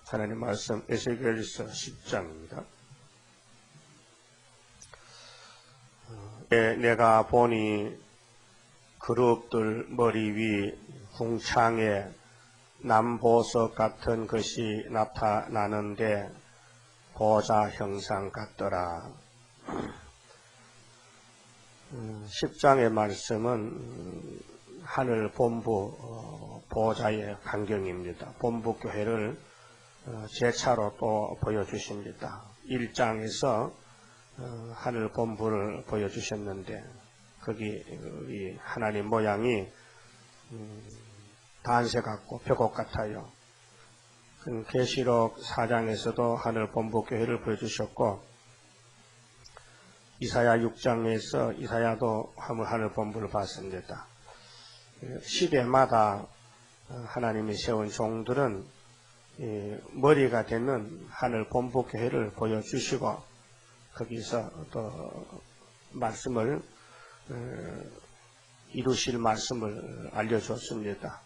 하나님 말씀 에스겔서 10장입니다. 내가 보니 그룹들 머리 위 궁창에 남보석 같은 것이 나타나는데 보좌 형상 같더라. 10장의 말씀은 하늘 본부 보좌의 광경입니다. 본부 교회를 재차로 또 보여주십니다. 1장에서 하늘 본부를 보여주셨는데 거기 하나님 모양이 단새 같고 벽옥 같아요. 계시록 4장에서도 하늘 본부 교회를 보여주셨고 이사야 6장에서 이사야도 하늘 본부를 봤습니다. 시대마다 하나님이 세운 종들은 머리가 되는 하늘 본부 교회를 보여주시고 거기서 또 말씀을 이루실 말씀을 알려줬습니다.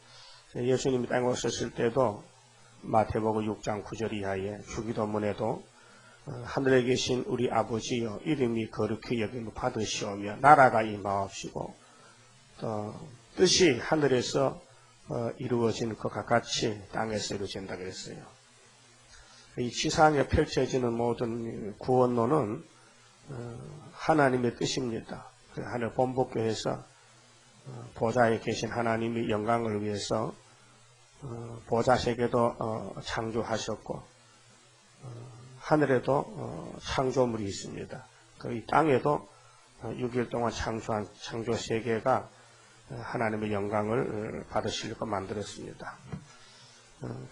예수님이 땅에 오셨을 때도 마태복음 6장 9절 이하에 주기도문에도 하늘에 계신 우리 아버지여 이름이 거룩히 여김을 받으시오며 나라가 임하옵시고 또 뜻이 하늘에서 이루어진 것과 같이 땅에서 이루어진다 그랬어요. 이 지상에 펼쳐지는 모든 구원론은 하나님의 뜻입니다. 하늘 본부교회에서 보좌에 계신 하나님이 영광을 위해서 보좌 세계도 창조하셨고 하늘에도 창조물이 있습니다. 이 땅에도 6일 동안 창조한 창조 세계가 하나님의 영광을 받으시려고 만들었습니다.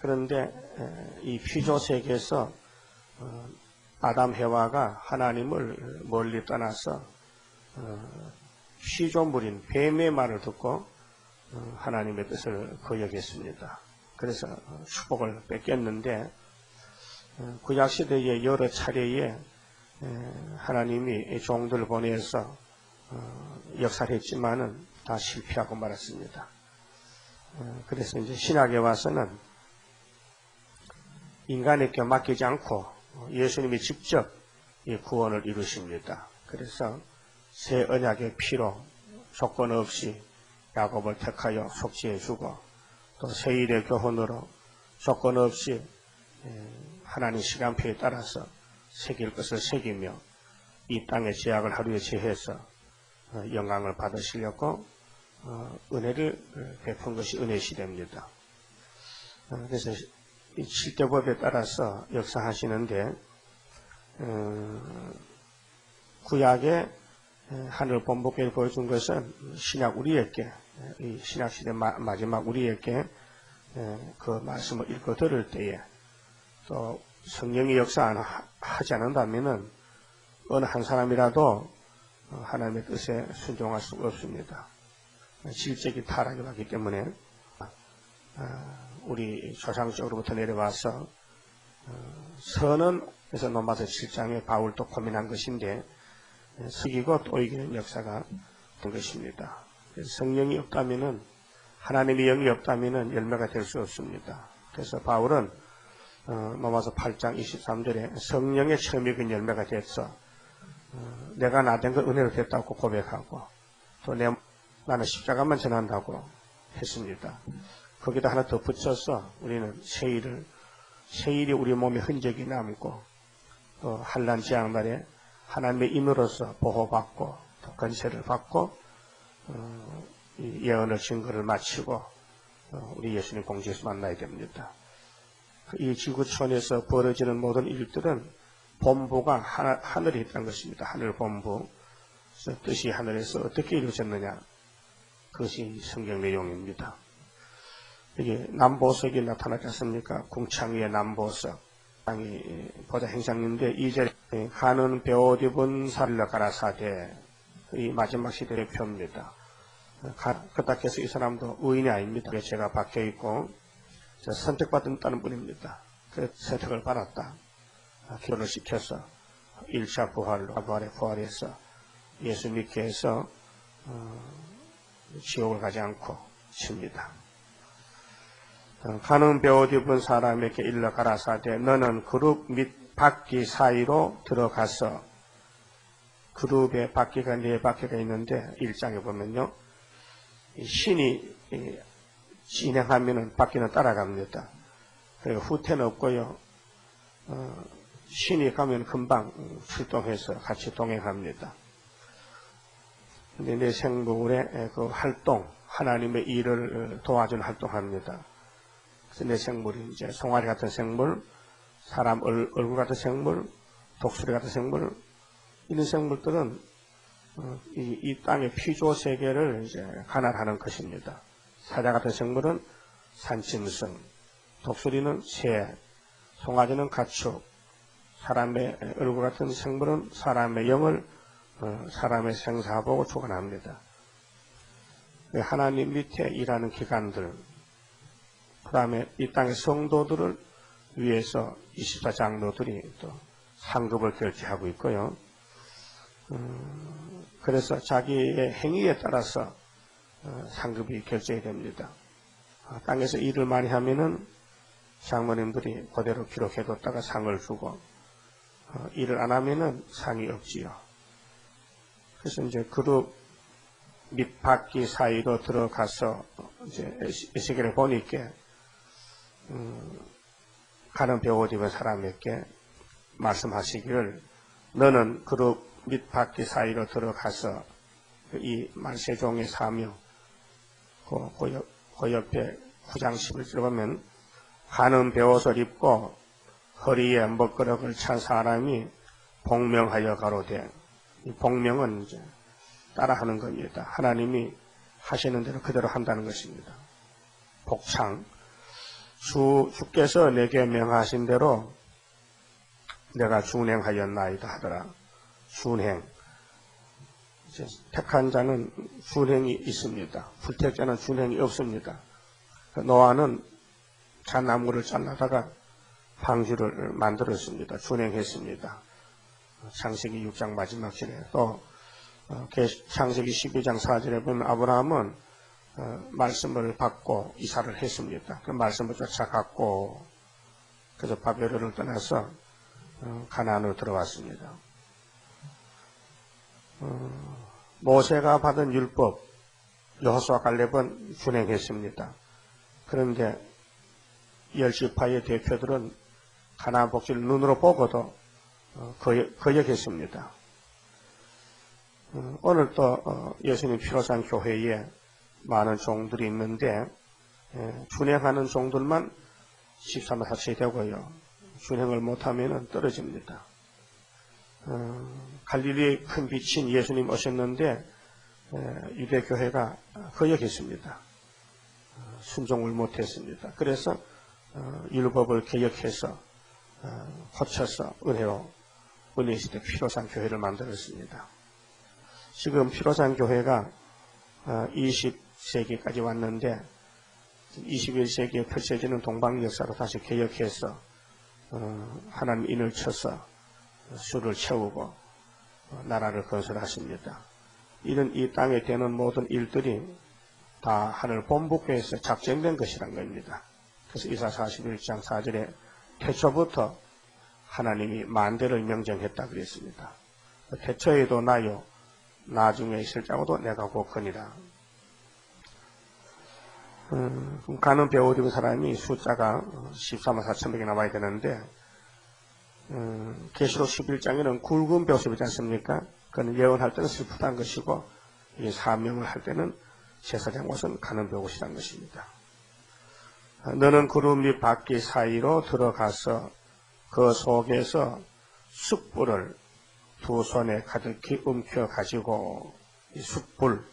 그런데 이 피조 세계에서 아담 해와가 하나님을 멀리 떠나서 피조물인 뱀의 말을 듣고 하나님의 뜻을 거역했습니다. 그래서 축복을 뺏겼는데 구약시대의 여러 차례에 하나님이 종들을 보내서 역사를 했지만은 다 실패하고 말았습니다. 그래서 이제 신약에 와서는 인간에게 맡기지 않고 예수님이 직접 이 구원을 이루십니다. 그래서 새 언약의 피로 조건 없이 야곱을 택하여 속죄해 주고 또 새일의 교훈으로 조건 없이 하나님 시간표에 따라서 새길 것을 새기며 이 땅의 죄악을 하루에 제해서 영광을 받으시려고 은혜를 베푼 것이 은혜 시대입니다. 그래서 이 7대법에 따라서 역사하시는데 구약의 하늘 본부교회를 보여준 것은 신약 우리에게 이 신약 시대 마지막 우리에게 그 말씀을 읽고 들을 때에 또 성령이 역사하지 않는다면은 어느 한 사람이라도 하나님의 뜻에 순종할 수 없습니다. 질적인 타락이 왔기 때문에 우리 조상적으로부터 내려와서 선언에서 로마서 7장에 바울도 고민한 것인데 숙이고 또 이기는 역사가 된 것입니다. 성령이 없다면은 하나님의 영이 없다면은 열매가 될 수 없습니다. 그래서 바울은 로마서 8장 23절에 성령의 처음이 그 열매가 됐어. 내가 나 된 건 은혜로 됐다고 고백하고 또 나는 십자가만 전한다고 했습니다. 거기다 하나 더 붙여서 우리는 세일이 우리 몸에 흔적이 남고 또 환난 재앙날에 하나님의 인으로서 보호받고 또 건세를 받고 예언의 증거를 마치고 우리 예수님 공중에서 만나야 됩니다. 이 지구촌에서 벌어지는 모든 일들은 본부가 하늘에 있다는 것입니다. 하늘 본부. 뜻이 하늘에서 어떻게 이루어졌느냐. 그것이 성경 내용입니다. 여기 남보석이 나타나지 않습니까? 궁창 위에 남보석. 땅이 보좌 행상인데 2절에 가는 베옷 입은 살려 가라사대. 이 마지막 시대의 표입니다. 그렇다해서 이 사람도 의인이 아닙니다. 제가 박혀있고 선택받았다는 분입니다. 그 선택을 받았다. 결혼을 시켜서 1차 부활로 부활해서 예수 믿게 해서 지옥을 가지 않고 칩니다. 가는 베옷 입은 사람에게 일러 가라사대 너는 그룹 및 바퀴 사이로 들어가서 그룹에 바퀴가 4바퀴가 있는데 1장에 보면요. 신이 진행하면은 바퀴는 따라갑니다. 후퇴는 없고요. 신이 가면 금방 출동해서 같이 동행합니다. 근데 내 생물의 그 활동, 하나님의 일을 도와주는 활동합니다. 그래서 내 생물이 이제 송아리 같은 생물, 사람 얼굴 같은 생물, 독수리 같은 생물, 이런 생물들은 이 땅의 피조 세계를 이제 관할하는 것입니다. 사자 같은 생물은 산짐승, 독수리는 새, 송아지는 가축, 사람의 얼굴 같은 생물은 사람의 영을 사람의 생사보고 주관합니다. 하나님 밑에 일하는 기관들, 그 다음에 이 땅의 성도들을 위해서 24장로들이 또 상급을 결제하고 있고요. 그래서 자기의 행위에 따라서 상급이 결정이 됩니다. 땅에서 일을 많이 하면은 장모님들이 그대로 기록해뒀다가 상을 주고 일을 안 하면은 상이 없지요. 그래서 이제 그룹 밑 바퀴 사이로 들어가서 이제 에스겔을 보니까 가는 베옷 입은 사람에게 말씀하시기를 너는 그룹 밑 바퀴 사이로 들어가서 이 만세종의 사명 그 옆에 후장식을 들어보면 가는 베옷을 입고 허리에 먹그릇을 찬 사람이 복명하여 가로되 이 복명은 이제 따라하는 겁니다. 하나님이 하시는 대로 그대로 한다는 것입니다. 복창 주께서 내게 명하신 대로 내가 준행하였나이다 하더라. 준행. 이제 택한 자는 준행이 있습니다. 불택자는 준행이 없습니다. 노아는 잣나무를 잘라다가 방주를 만들었습니다. 준행했습니다. 창세기 6장 마지막 절에 또 창세기 12장 4절에 보면 아브라함은 말씀을 받고 이사를 했습니다. 그 말씀을 쫓아갔고 그래서 바벨론을 떠나서 가나안으로 들어왔습니다. 모세가 받은 율법 여호수아 갈렙은 준행했습니다. 그런데 10지파의 대표들은 가나안 복지를 눈으로 보고도 거역했습니다. 오늘 또 예수님 피로산 교회에 많은 종들이 있는데 준행하는 종들만 13만 4천이 되고요. 준행을 못하면 떨어집니다. 갈릴리의 큰 빛인 예수님 오셨는데 유대교회가 거역했습니다. 순종을 못했습니다. 그래서 율법을 개혁해서 고쳐서 은혜 시대 피로산 교회를 만들었습니다. 지금 피로산 교회가 20세기까지 왔는데 21세기에 펼쳐지는 동방 역사로 다시 개혁해서 하나님 인을 쳐서 수를 채우고 나라를 건설하십니다. 이런 이 땅에 되는 모든 일들이 다 하늘 본부께서 작정된 것이란 겁니다. 그래서 이사 41장 4절에 태초부터 하나님이 만대를 명정했다 그랬습니다. 태초에도 나요 나중에 있을 자고도 내가 복하니라. 가는 베옷 입은 사람이 숫자가 14만 4천 명이 나와야 되는데 계시록 11장에는 굵은 베옷을 입지 않습니까? 그는 예언할 때는 슬프다는 것이고 이 사명을 할 때는 제사장 옷은 가는 베옷이라는 것입니다. 너는 구름 및 바퀴 사이로 들어가서 그 속에서 숯불을 두 손에 가득히 움켜 가지고 이 숯불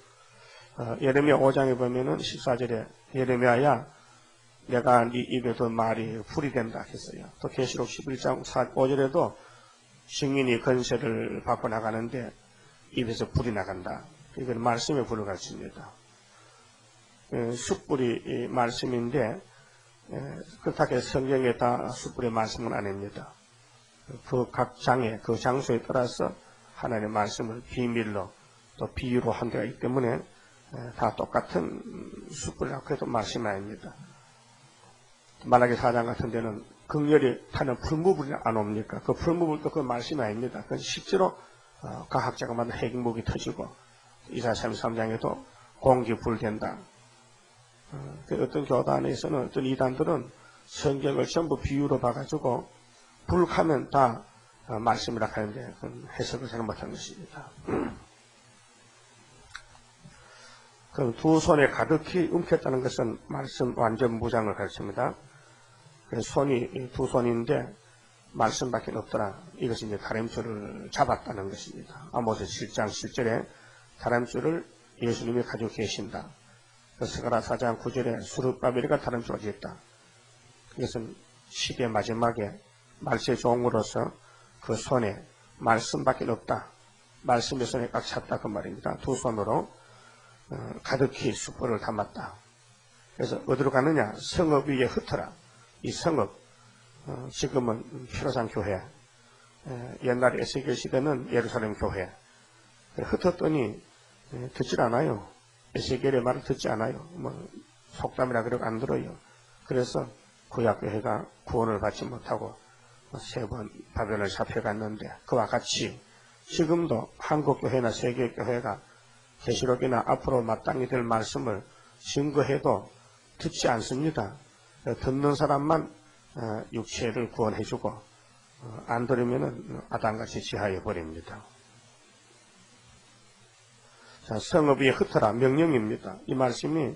예레미야 5장에 보면은 14절에 예레미야야 내가 네 입에 둔 말이 불이 된다 했어요. 또 계시록 11장 5절에도 증인이 건세를 받고 나가는데 입에서 불이 나간다. 이건 말씀의 불을 가르칩니다. 숯불이 말씀인데 그렇다고 해서 성경에 다 숯불의 말씀은 아닙니다. 그 각 장에 그 장소에 따라서 하나님의 말씀을 비밀로 또 비유로 한 데가 있기 때문에 다 똑같은 숯불이라고 해도 말씀이 아닙니다. 말라기 4장 같은 데는 극렬히 타는 풀무불이 안 옵니까? 그 풀무불도 그 말씀이 아닙니다. 그 실제로 과학자가 만든 핵무기 터지고 이사야 33장에도 공기 불된다. 어떤 교단에서는 어떤 이단들은 성경을 전부 비유로 봐가지고 불하면 다 말씀이라 하는데 그건 해석을 잘못한 것입니다. 그 두 손에 가득히 움켰다는 것은 말씀 완전 무장을 가르칩니다. 손이 두 손인데 말씀밖에 없더라. 이것이 이제 다림줄을 잡았다는 것입니다. 아모스 7장 7절에 다림줄을 예수님이 가지고 계신다. 스가랴 4장 9절에 수르바벨이가 다림줄을 지었다. 이것은 시대 마지막에 말세의 종으로서 그 손에 말씀밖에 없다. 말씀의 손에 꽉 찼다 그 말입니다. 두 손으로 가득히 숯불을 담았다. 그래서 어디로 가느냐? 성읍 위에 흩어라. 이 성읍 지금은 피로산 교회, 옛날 에스겔 시대는 예루살렘 교회. 흩었더니 듣질 않아요. 에스겔의 말을 듣지 않아요. 속담이라 그러고 안 들어요. 그래서 구약교회가 구원을 받지 못하고 3번 바벨론을 잡혀갔는데 그와 같이 지금도 한국교회나 세계교회가 계시록이나 앞으로 마땅히 될 말씀을 증거해도 듣지 않습니다. 듣는 사람만 육체를 구원해주고 안 들으면 아담같이 지하해버립니다. 자, 성읍 위에 흩어라 명령입니다. 이 말씀이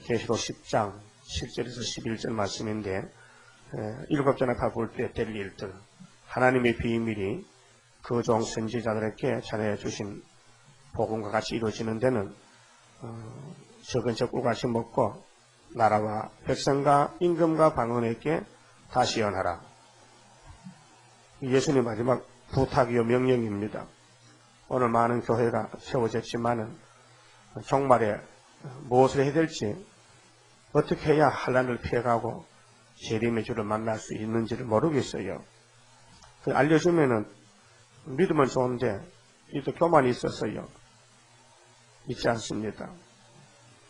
계시록 10장 7절에서 11절 말씀인데 7전에 가볼 때 될 일들 하나님의 비밀이 그 종 선지자들에게 전해 주신 복음과 같이 이루어지는 데는 적은 적 꿀같이 먹고 나라와 백성과 임금과 방언에게 다시 연하라. 예수님 마지막 부탁이요 명령입니다. 오늘 많은 교회가 세워졌지만은 종말에 무엇을 해야 될지 어떻게 해야 환난을 피해가고 재림의 주를 만날 수 있는지를 모르겠어요. 알려주면은 믿으면 좋은데 이도 교만이 있었어요. 믿지 않습니다.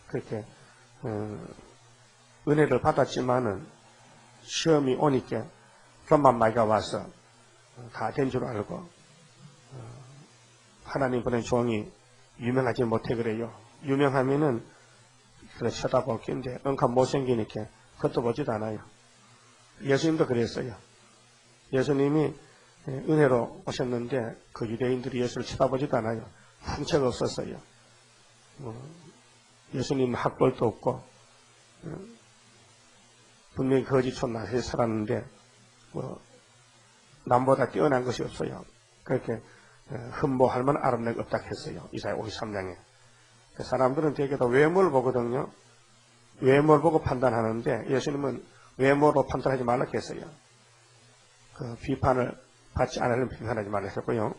그렇게 은혜를 받았지만은 시험이 오니까 교만마귀가 와서 다 된 줄 알고 하나님 보낸 종이 유명하지 못해 그래요. 유명하면은 그래 쳐다볼 낀데 응값 못생기니까 그것도 보지도 않아요. 예수님도 그랬어요. 예수님이 은혜로 오셨는데 그 유대인들이 예수를 쳐다보지도 않아요. 훔쳐가 없었어요. 예수님 학벌도 없고 분명히 거지촌 나라에 살았는데 남보다 뛰어난 것이 없어요. 그렇게 흠모할 만한 아름다움이 없다 했어요. 이사야 53장에. 그 사람들은 대개도 외모를 보거든요. 외모를 보고 판단하는데 예수님은 외모로 판단하지 말라 했어요. 그 비판을 받지 않으려면 비판하지 말라 했고요.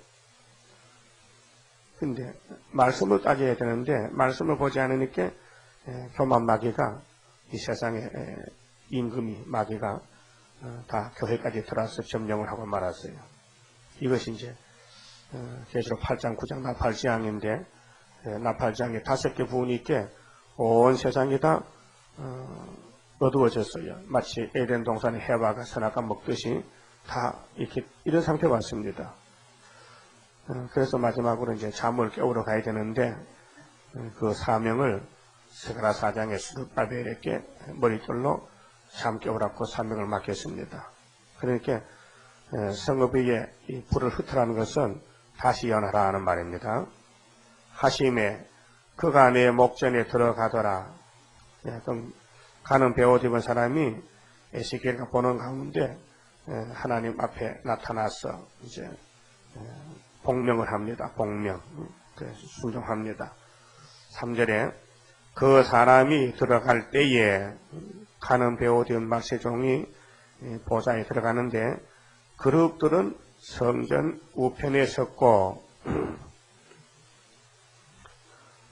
근데 말씀을 따져야 되는데 말씀을 보지 않으니까 교만 마귀가 이 세상에 임금이 마귀가 다 교회까지 들어와서 점령을 하고 말았어요. 이것이 이제 계시록 8장 9장 나팔지향인데 나팔지향에 5개 부분이 있게 온 세상이 다 어두워졌어요. 마치 에덴 동산의 해와가 선악과 먹듯이 다 이렇게 이런 상태가 왔습니다. 그래서 마지막으로 이제 잠을 깨우러 가야 되는데 그 사명을 스가랴 4장의 수르바벨에게 머릿돌로 잠 깨우라고 사명을 맡겼습니다. 그러니까 성읍 위에 이 불을 흩으라는 것은 다시 연하라 하는 말입니다. 하심에 그가 내 목전에 들어가더라. 그럼 가는 베옷 입은 사람이 에스겔가 보는 가운데 하나님 앞에 나타나서 이제 복명을 합니다. 복명. 순종합니다. 3절에 그 사람이 들어갈 때에 가는 베옷 입은 말세종이 보좌에 들어가는데 그룹들은 성전 우편에 섰고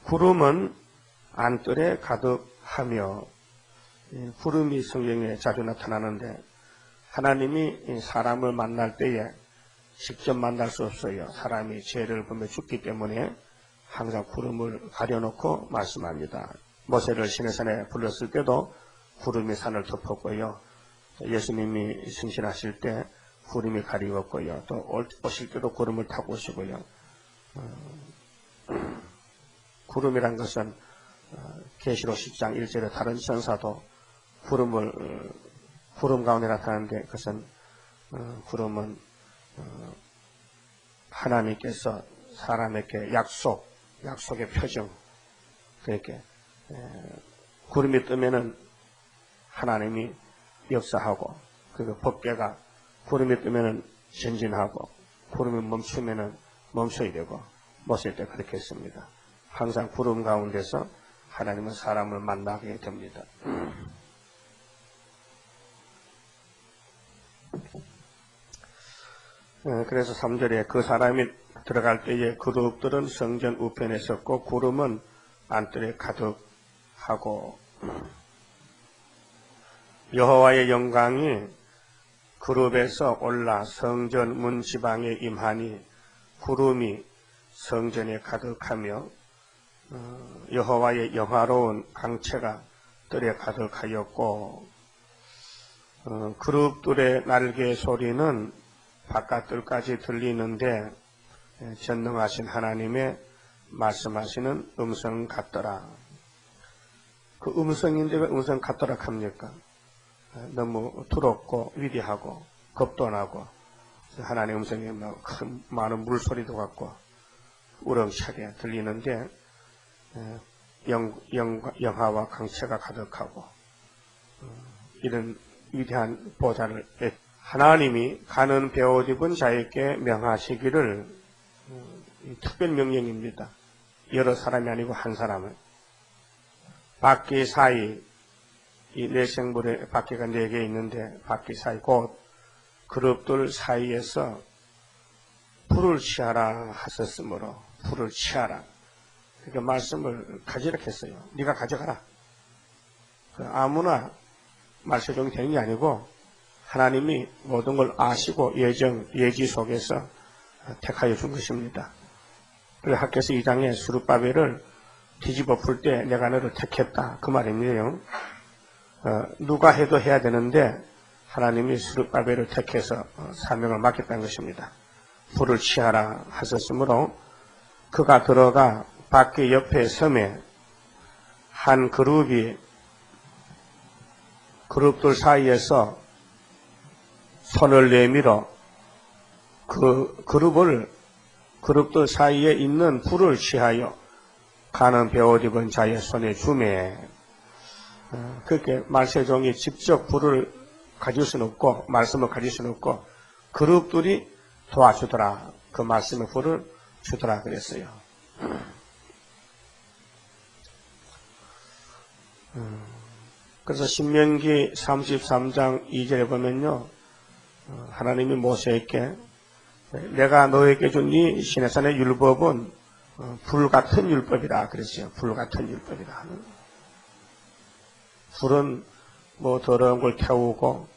구름은 안뜰에 가득하며 구름이 성경에 자주 나타나는데 하나님이 사람을 만날 때에 직접 만날 수 없어요. 사람이 죄를 범해 죽기 때문에 항상 구름을 가려놓고 말씀합니다. 모세를 시내산에 불렀을 때도 구름이 산을 덮었고요. 예수님이 승신하실 때 구름이 가리웠고요. 또 오실 때도 구름을 타고 오시고요. 구름이란 것은 계시록 10장 1절에 다른 천사도 구름 가운데 나타나는데 그것은 구름은 하나님께서 사람에게 약속의 표정. 그렇게 구름이 뜨면은 하나님이 역사하고 그 법궤가 구름이 뜨면은 전진하고 구름이 멈추면은 멈춰야 되고 멎을 때 그렇게 했습니다. 항상 구름 가운데서 하나님은 사람을 만나게 됩니다. 그래서 3절에 그 사람이 들어갈 때에 그룹들은 성전 우편에 섰고 구름은 안뜰에 가득하고 여호와의 영광이 그룹에서 올라 성전 문 지방에 임하니 구름이 성전에 가득하며 여호와의 영화로운 강체가 뜰에 가득하였고 그룹들의 날개 소리는 바깥뜰까지 들리는데 전능하신 하나님의 말씀하시는 음성 같더라. 그 음성인데 왜 음성 같더라 합니까? 너무 두렵고 위대하고 겁도 나고 하나님의 음성이 큰 많은 물소리도 같고 우렁차게 들리는데 영화와 강체가 가득하고 이런 위대한 보좌를 하나님이 가는 베옷 입은 자에게 명하시기를 특별 명령입니다. 여러 사람이 아니고 한 사람을 바퀴 사이 이 네 생물의 바퀴가 4개 있는데 바퀴 사이 곧 그룹들 사이에서 불을 취하라 하셨으므로 불을 취하라. 그러니까 말씀을 가지라 했어요. 네가 가져가라. 아무나 말씀 적용이 되는 게 아니고 하나님이 모든 걸 아시고 예지 속에서 택하여 준 것입니다. 그래서 학개서 2장에 수룹바벨을 뒤집어 풀 때 내가 너를 택했다. 그 말입니다. 누가 해도 해야 되는데 하나님이 수룹바벨을 택해서 사명을 맡겼다는 것입니다. 불을 취하라 하셨으므로 그가 들어가 바퀴 옆에 섬에 한 그룹들 사이에서 손을 내밀어 그 그룹들 사이에 있는 불을 취하여 가는 베옷 입은 자의 손에 주매. 그렇게 말세종이 직접 불을 가질 수는 없고 말씀을 가질 수는 없고 그룹들이 도와주더라. 그 말씀의 불을 주더라 그랬어요. 그래서 신명기 33장 2절에 보면요. 하나님이 모세에게 내가 너에게 준 이 시내산의 율법은 불같은 율법이다 그랬어요. 불같은 율법이다. 불은 뭐 더러운 걸 태우고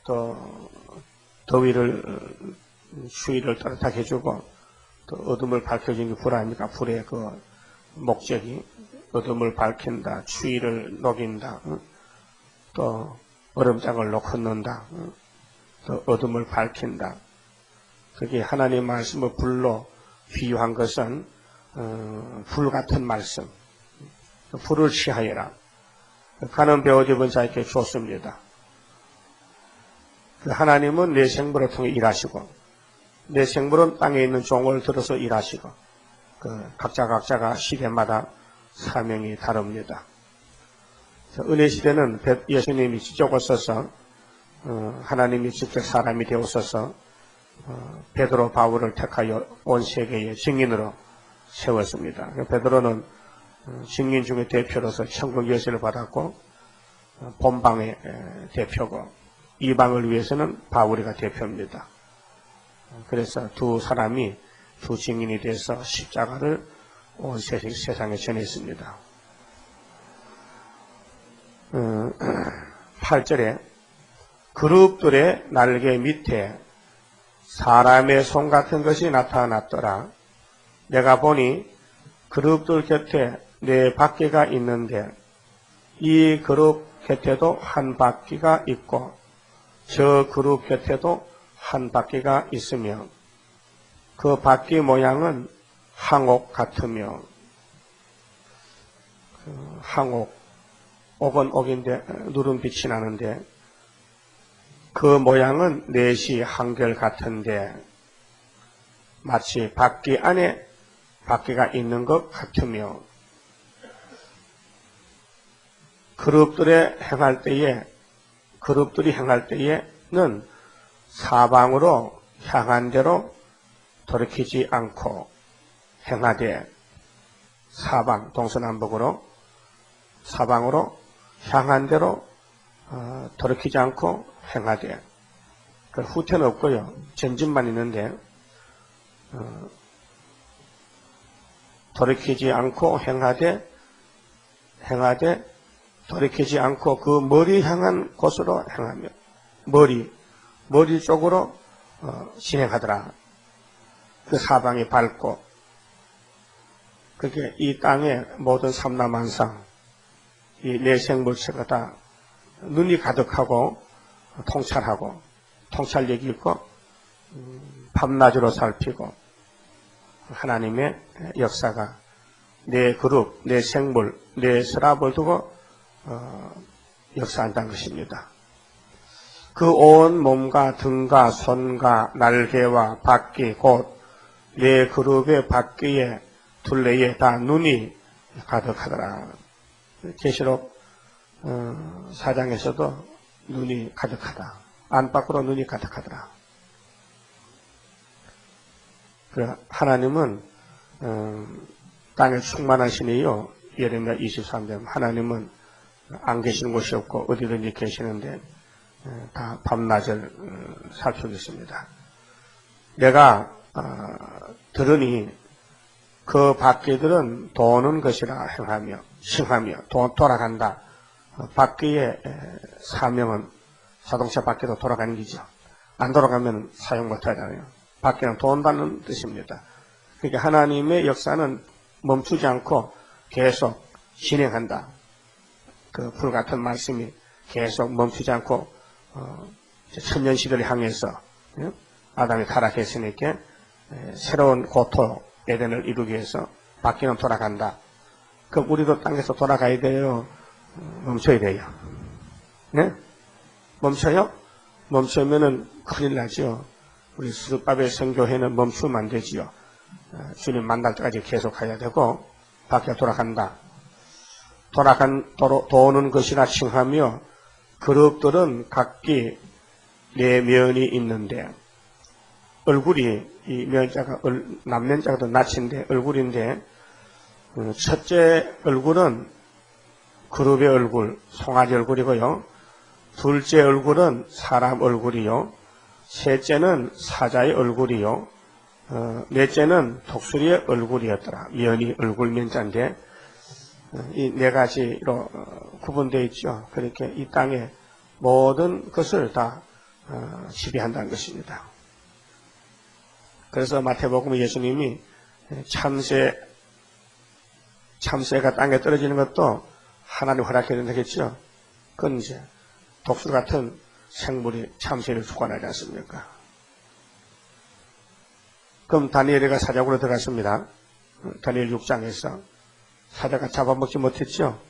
또 추위를 따뜻하게 해주고 또 어둠을 밝혀주는 게 불 아닙니까? 불의 그 목적이 어둠을 밝힌다, 추위를 녹인다, 또 얼음장을 녹는다, 또 어둠을 밝힌다. 그게 하나님의 말씀을 불로 비유한 것은 불 같은 말씀, 불을 취하여라. 가는 베옷 입은 자에게 줬습니다. 하나님은 내 생물을 통해 일하시고 내 생물은 땅에 있는 종을 들어서 일하시고 각자가 시대마다 사명이 다릅니다. 은혜 시대는 예수님이 직접 오셔서 하나님이 직접 사람이 되어서서 베드로 바울을 택하여 온 세계의 증인으로 세웠습니다. 베드로는 증인 중에 대표로서 천국 열쇠를 받았고 본방의 대표고 이방을 위해서는 바울이가 대표입니다. 그래서 두 사람이 두 증인이 돼서 십자가를 온 세상에 전했습니다. 8절에 그룹들의 날개 밑에 사람의 손 같은 것이 나타났더라. 내가 보니 그룹들 곁에 4바퀴가 있는데 이 그룹 곁에도 한 바퀴가 있고 저 그룹 곁에도 한 바퀴가 있으며 그 바퀴 모양은 항옥 같으며 항옥, 옥은 옥인데 누름빛이 나는데 그 모양은 넷이 한결 같은데 마치 바퀴 안에 바퀴가 있는 것 같으며 그룹들이 행할 때에는 사방으로 향한 대로 돌이키지 않고 행하되 사방, 동서남북으로 사방으로 향한 대로 돌이키지 않고 행하되 그 후퇴는 없고요. 전진만 있는데 돌이키지 않고 행하되 돌이키지 않고 그 머리 향한 곳으로 행하며 머리 쪽으로 진행하더라. 그 사방이 밝고 그게 이 땅의 모든 삼라만상 이 내 생물체가 다 눈이 가득하고 통찰하고 통찰력이 있고 밤낮으로 살피고 하나님의 역사가 내 그룹, 내 생물, 내 서랍을 두고 역사한다는 것입니다. 그 온 몸과 등과 손과 날개와 바퀴 곧 내 그룹의 바퀴에 둘레에 다 눈이 가득하더라. 계시록 4장에서도 눈이 가득하다. 안팎으로 눈이 가득하더라. 하나님은 땅에 충만하시니요. 예레미야 23장 하나님은 안 계시는 곳이 없고 어디든지 계시는데 다 밤낮을 살펴주십니다. 내가 들으니 그 바퀴들은 도는 것이라 행하며 싱하며 돌아간다. 바퀴의 사명은 자동차 바퀴도 돌아가는 기죠. 안 돌아가면 사용 못하잖아요. 바퀴는 돈다는 뜻입니다. 그러니까 하나님의 역사는 멈추지 않고 계속 진행한다. 그 불같은 말씀이 계속 멈추지 않고 천년 시대를 향해서 아담이 타락했으니까 새로운 고토 에덴을 이루기 위해서 바퀴는 돌아간다. 그럼 우리도 땅에서 돌아가야 돼요? 멈춰야 돼요? 네? 멈춰요? 멈추면은 큰일 나죠. 우리 수줍밥의 선교회는 멈추면 안 되지요. 주님 만날 때까지 계속 가야 되고 바퀴가 돌아간다. 도는 것이라 칭하며 그룹들은 각기 네 면이 있는데 얼굴이 이 면자가 남면자가 더 낯인데 얼굴인데 첫째 얼굴은 그룹의 얼굴, 송아지 얼굴이고요. 둘째 얼굴은 사람 얼굴이요. 셋째는 사자의 얼굴이요. 넷째는 독수리의 얼굴이었더라. 면이 얼굴 면자인데 이 네 가지로 구분되어 있죠. 그렇게 이 땅의 모든 것을 다 지배한다는 것입니다. 그래서 마태복음 예수님이 참새가 땅에 떨어지는 것도 하나님 허락해 준다겠죠. 그건 이제 독수 같은 생물이 참새를 주관하지 않습니까? 그럼 다니엘이가 사자굴로 들어갔습니다. 다니엘 6장에서 사자가 잡아먹지 못했죠.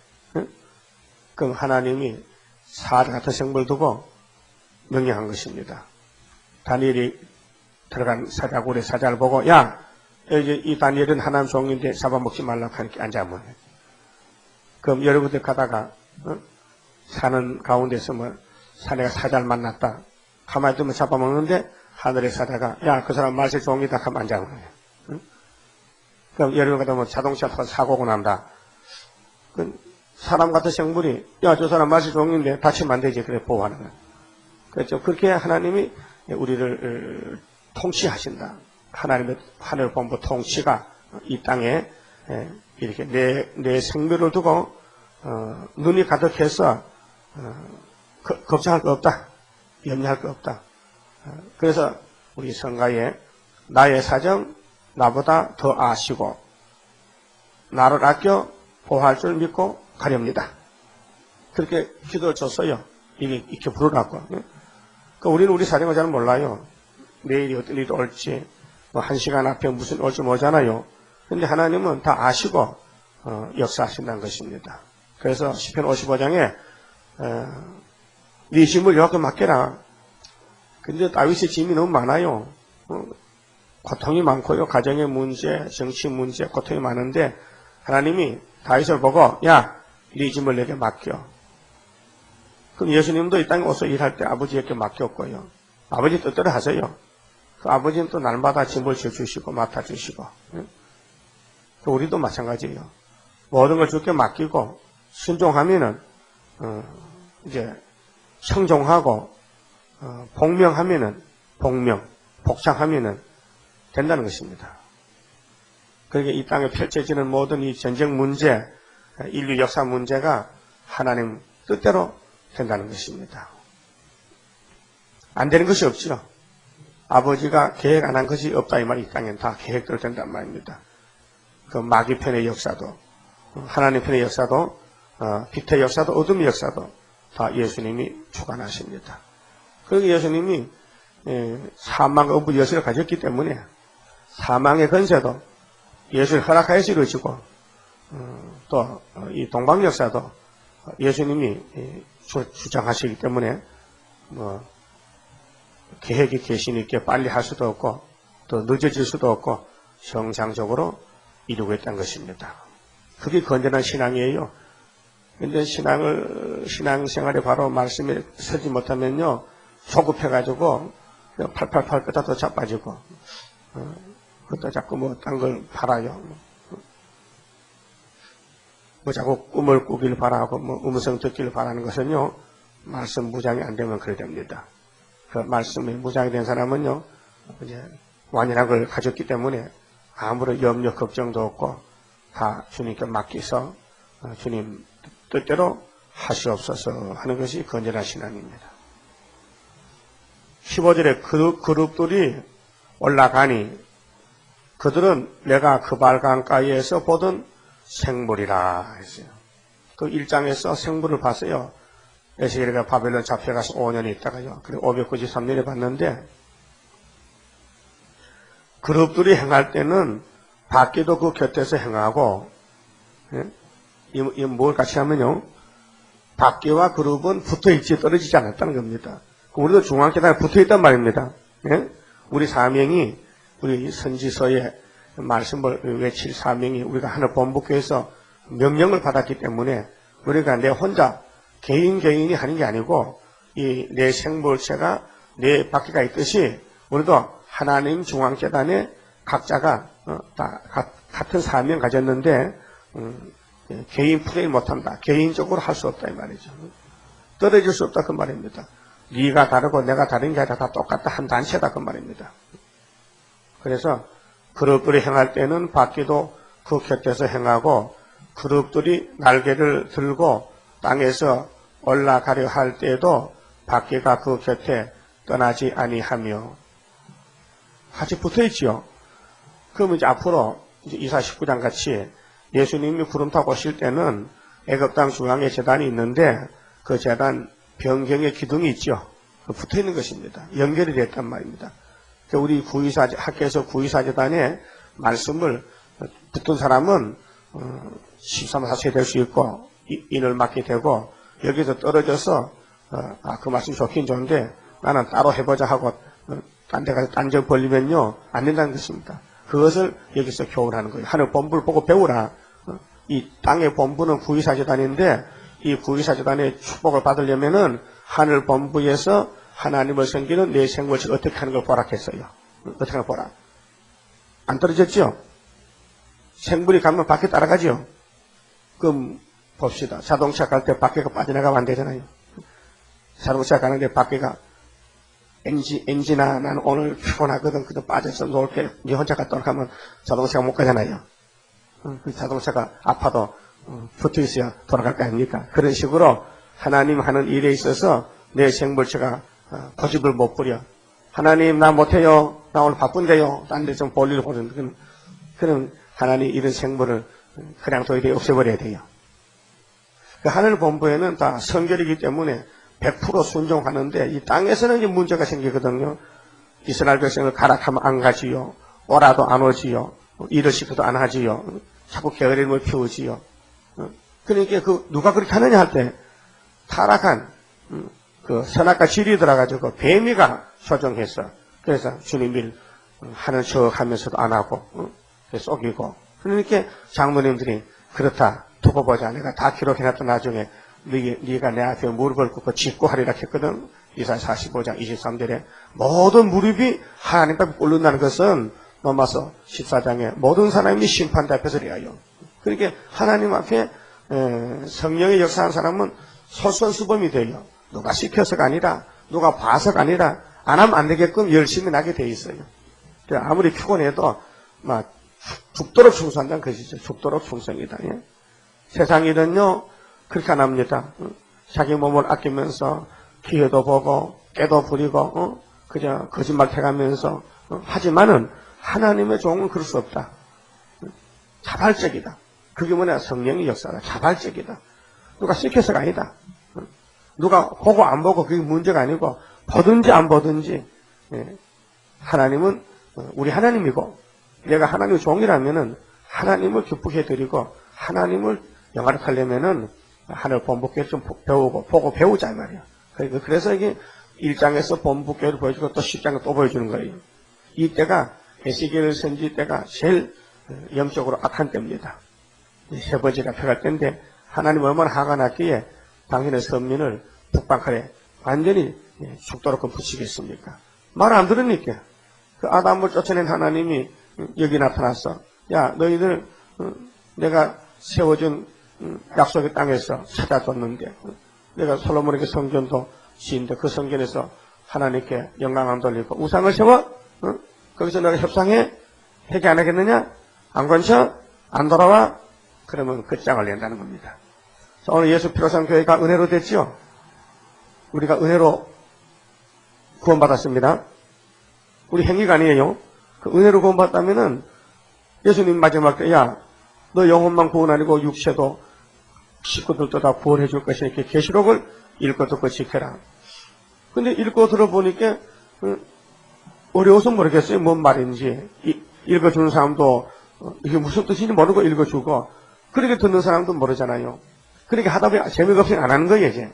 그럼 하나님이 사자 같은 생물을 두고 명령한 것입니다. 다니엘이 들어간 사자굴의 사자를 보고 야 이제 이 다니엘은 하나님 종인데 잡아먹지 말라고 하니까 안 잡아먹어요. 그럼 여러분들 가다가 사는 가운데서 뭐 사내가 사자를 만났다. 가만히 두면 잡아먹는데 하늘의 사자가 야 그 사람 말세 종이다 하면 안 잡아먹어요. 그럼 여러분 가다 뭐 자동차 타고 사고가 난다. 사람 같은 생물이 야 저 사람 말세 종인데 다치면 안 되지. 그래 보호하는 거예요. 그렇죠. 그렇게 하나님이 우리를 통치하신다. 하나님의 하늘 본부 통치가 이 땅에 이렇게 내 생명을 두고 눈이 가득해서 걱정할 거 없다. 염려할 거 없다. 그래서 우리 성가에 나의 사정 나보다 더 아시고 나를 아껴 보호할 줄 믿고 가렵니다. 그렇게 기도를 줬어요. 이게 이렇게 부르라고. 우리는 우리 사정을 잘 몰라요. 내일이 어떤 일이 올지, 뭐 1시간 앞에 무슨 올지 모르잖아요. 근데 하나님은 다 아시고, 역사하신다는 것입니다. 그래서 시편 55장에, 네 짐을 여호와께 맡겨라. 근데 다윗의 짐이 너무 많아요. 고통이 많고요. 가정의 문제, 정치 문제, 고통이 많은데, 하나님이 다윗을 보고, 야, 네 짐을 내게 맡겨. 그럼 예수님도 이 땅에 오서 일할 때 아버지에게 맡겼고요. 아버지 뜻대로 하세요. 그 아버지는 또 날마다 짐을 져주시고 맡아주시고. 우리도 마찬가지예요. 모든 걸 주께 맡기고 순종하면은 이제 청종하고 복명하면은 복창하면은 된다는 것입니다. 그러니까 이 땅에 펼쳐지는 모든 이 전쟁 문제, 인류 역사 문제가 하나님 뜻대로 된다는 것입니다. 안 되는 것이 없죠. 아버지가 계획 안 한 것이 없다 이 말이 이 땅엔 다 계획대로 된단 말입니다. 그 마귀 편의 역사도 하나님 편의 역사도 빛의 역사도 어둠의 역사도 다 예수님이 주관하십니다. 그리고 예수님이 사망과 어부 여신을 가졌기 때문에 사망의 권세도 예수를 허락하여서 이루어지고 또 이 동방 역사도 예수님이 주장하시기 때문에 뭐 계획이 계신 있게 빨리 할 수도 없고 또 늦어질 수도 없고 정상적으로 이루고 있다는 것입니다. 그게 건전한 신앙이에요. 근데 신앙생활에 바로 말씀에 서지 못하면요 조급해가지고 팔팔팔 끄다 또 자빠지고 그것도 자꾸 뭐 딴 걸 바라요. 뭐 자꾸 꿈을 꾸길 바라고 뭐 음성 듣기를 바라는 것은요 말씀 무장이 안 되면 그래 됩니다. 그 말씀이 무장이 된 사람은요 이제 완연한 걸 가졌기 때문에 아무런 염려 걱정도 없고 다 주님께 맡기서 주님 뜻대로 하시옵소서 하는 것이 건전한 신앙입니다. 15절에 그룹들이 올라가니 그들은 내가 그발 강가에서 보던 생물이라 했어요. 그 1장에서 생물을 봤어요. 에스겔이가 바벨론 잡혀가서 5년 있다가요. 그리고 593년에 봤는데 그룹들이 행할 때는 밖에도 그 곁에서 행하고 이 뭘 같이 하면요. 밖에와 그룹은 붙어있지 떨어지지 않았다는 겁니다. 우리도 중앙계단에 붙어있단 말입니다. 예? 우리 사명이 우리 선지서에 말씀을 외칠 사명이 우리가 하늘 본부교에서 명령을 받았기 때문에 우리가 내 혼자 개인이 하는 게 아니고 이 내 생물체가 내 밖에가 있듯이 우리도 하나님 중앙재단에 각자가 다 같은 사명 가졌는데 개인 플레이 못한다. 개인적으로 할 수 없다 이 말이죠. 떨어질 수 없다 그 말입니다. 네가 다르고 내가 다른 게 아니라 다 똑같다 한 단체다 그 말입니다. 그래서 그룹들이 행할 때는 밖에도 그 곁에서 행하고 그룹들이 날개를 들고 땅에서 올라가려 할 때에도 밖에가 그 곁에 떠나지 아니하며 같이 붙어있지요. 그럼 이제 앞으로 이제 이사 19장 같이 예수님이 구름 타고 오실 때는 애굽 땅 중앙에 제단이 있는데 그 제단 변경의 기둥이 있죠. 붙어있는 것입니다. 연결이 됐단 말입니다. 우리 학교에서 구의사제단에 말씀을 붙은 사람은 13, 14세 될 수 있고 인을 맡게 되고 여기서 떨어져서 그 말씀이 좋긴 좋은데 나는 따로 해보자 하고 딴 데 가서 딴적 벌리면요 안 된다는 것입니다. 그것을 여기서 교훈하는 거예요. 하늘 본부를 보고 배우라. 이 땅의 본부는 구의사제단인데 이 구의사제단의 축복을 받으려면은 하늘 본부에서 하나님을 섬기는 내 생물체 어떻게 하는 걸 보라 했어요. 어떻게 하는 걸 보라. 안 떨어졌죠? 생물이 가면 밖에 따라가죠? 그럼 봅시다. 자동차 갈 때 밖에가 빠져나가면 안 되잖아요. 자동차 가는데 밖에가 엔진아 나는 오늘 피곤하거든. 그래도 빠져서 놀게. 네 혼자 갔다 오면 자동차가 못 가잖아요. 그 자동차가 아파도 붙어 있어야 돌아갈 거 아닙니까? 그런 식으로 하나님 하는 일에 있어서 내 생물체가 고집을 못 부려. 하나님 나 못해요. 나 오늘 바쁜데요. 딴 데 좀 볼일 보는 그런 하나님 이런 생물을 그냥 도저히 없애버려야 돼요. 그 하늘 본부에는 다 성결이기 때문에 100% 순종하는데 이 땅에서는 이제 문제가 생기거든요. 이스라엘 백성을 가라 하면 안 가지요. 오라도 안 오지요. 일을 시켜도 안 하지요. 자꾸 게으름을 피우지요. 그러니까 누가 그렇게 하느냐 할 때 타락한 그 선악과 질이 들어가지고 그 뱀이가 소정해서 그래서 주님을 하는 척 하면서도 안 하고 속이고 그러니까 장모님들이 그렇다 두고 보자 내가 다 기록해놨던 나중에 네가 내 앞에 무릎을 꿇고 짓고 하리라 했거든. 이사야 45장 23절에 모든 무릎이 하나님 앞에 꿇는다는 것은 넘어서 14장에 모든 사람이 심판대 앞에서 리하여 그러니까 하나님 앞에 성령의 역사한 사람은 솔선수범이 돼요. 누가 시켜서가 아니라 누가 봐서가 아니라 안 하면 안 되게끔 열심히 나게 돼 있어요. 아무리 피곤해도 막 죽도록 충성한다는 것이죠. 죽도록 충성이다. 예? 세상 일은요 그렇게 안 합니다. 자기 몸을 아끼면서 기회도 보고 깨도 부리고 그저 거짓말 해가면서 하지만은 하나님의 종은 그럴 수 없다. 자발적이다. 그게 뭐냐 성령의 역사다. 자발적이다. 누가 시켜서가 아니다. 누가 보고 안 보고 그게 문제가 아니고 보든지 안 보든지 하나님은 우리 하나님이고 내가 하나님의 종이라면은 하나님을 기쁘게 해드리고 하나님을 영화를 하려면은 하늘 본부교를 좀 배우고 보고 배우자 이 말이야. 그래서 이게 1장에서 본부교를 보여주고 또 10장에 또 보여주는 거예요. 이때가 에스겔 선지 때가 제일 영적으로 악한 때입니다. 세 번째가 표할 때인데 하나님 얼마나 화가 났기에 당신의 선민을 북방칼에 완전히 죽도록 붙이겠습니까? 말 안 들으니까 그 아담을 쫓아낸 하나님이 여기 나타났어. 야 너희들 내가 세워준 약속의 땅에서 찾아줬는데 내가 솔로몬에게 성전도 지은데 그 성전에서 하나님께 영광 안 돌리고 우상을 세워? 거기서 너가 협상해? 회개 안 하겠느냐? 안 건쳐? 안 돌아와? 그러면 끝장을 낸다는 겁니다. 오늘 예수 피로상 교회가 은혜로 됐죠? 우리가 은혜로 구원받았습니다. 우리 행위가 아니에요. 그 은혜로 구원받았다면은 예수님 마지막 때, 야, 너 영혼만 구원 아니고 육체도 식구들도 다 구원해 줄 것이니 이렇게 계시록을 읽고 듣고 지켜라. 근데 읽고 들어보니까 어려워서 모르겠어요. 뭔 말인지. 읽어주는 사람도 이게 무슨 뜻인지 모르고 읽어주고 그렇게 듣는 사람도 모르잖아요. 그렇게 하다 보니 재미가 없으니 안 하는 거예요, 이제.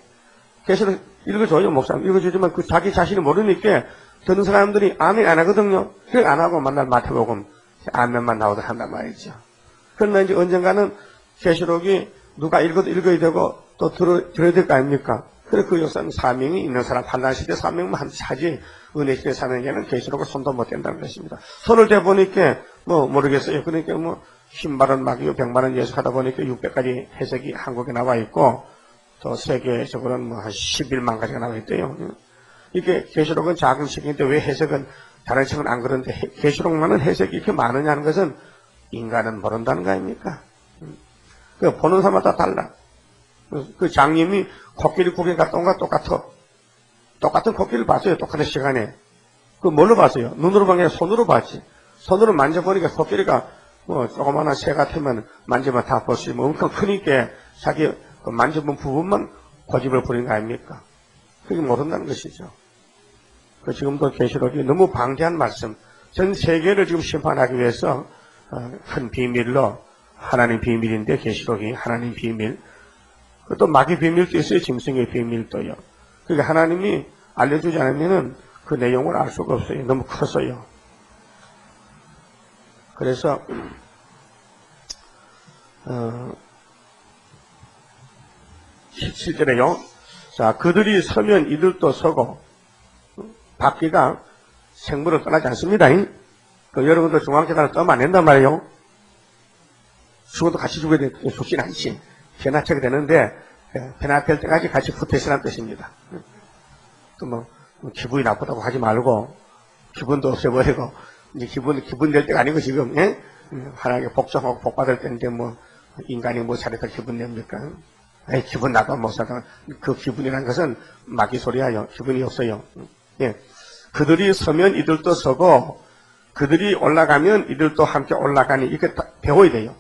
계시록 읽어줘요, 목사님. 읽어주지만 그 자기 자신이 모르니까 듣는 사람들이 아멘 안 하거든요. 그걸 안 하고 만날 마태복음 아멘만 나오다 한단 말이죠. 그러나 이제 언젠가는 계시록이 누가 읽어도 읽어야 되고 또 들어야 될 거 아닙니까? 그래 그 역사는 사명이 있는 사람, 환난시대 사명만 하지 은혜시대 사명에는 계시록을 손도 못 댄다는 것입니다. 손을 대보니까 모르겠어요. 그러니까 신발은 마귀요 백만은 예수 하다 보니까 600가지 해석이 한국에 나와 있고 또 세계적으로는 한 11만 가지가 나와 있대요. 이게 계시록은 작은 책인데 왜 해석은 다른 책은 안 그런데 계시록만은 해석이 이렇게 많으냐는 것은 인간은 모른다는 거 아닙니까? 그 보는 사람마다 달라. 그 장님이 코끼리 구경 갔다 온 거 똑같아. 똑같은 코끼리를 봤어요. 똑같은 시간에. 그 뭘로 봤어요? 눈으로 본 게 아니라 손으로 봤지. 손으로 만져보니까 코끼리가 조그마한 새 같으면 만지면 다 볼 수 있고 엄청 크니까 자기 그 만져본 부분만 고집을 부리는 거 아닙니까? 그게 모른다는 것이죠. 그 지금도 계시록이 너무 방대한 말씀. 전 세계를 지금 심판하기 위해서 큰 비밀로 하나님 비밀인데 계시록이 하나님 비밀. 또 마귀 비밀도 있어요. 짐승의 비밀도요. 그게 하나님이 알려주지 않으면은 그 내용을 알 수가 없어요. 너무 컸어요. 그래서 17절에요. 자, 그들이 서면 이들도 서고 바퀴가 생물을 떠나지 않습니다. 그 여러분들 중앙재단을 떠면 안 된단 말이에요. 죽어도 같이 죽어야 돼. 죽진 않지. 변화체가 되는데 변화될 때까지 같이 붙어있으라는 뜻입니다. 또 기분이 나쁘다고 하지 말고 기분도 없애버리고 이제 기분 될 때가 아니고 지금 하나님께 복종하고 복받을 때인데 인간이 잘해서 기분 냅니까? 기분 나빠 못 살아. 그 기분이라는 것은 마귀 소리야요. 기분이 없어요. 예. 그들이 서면 이들도 서고 그들이 올라가면 이들도 함께 올라가니 이렇게 배워야 돼요.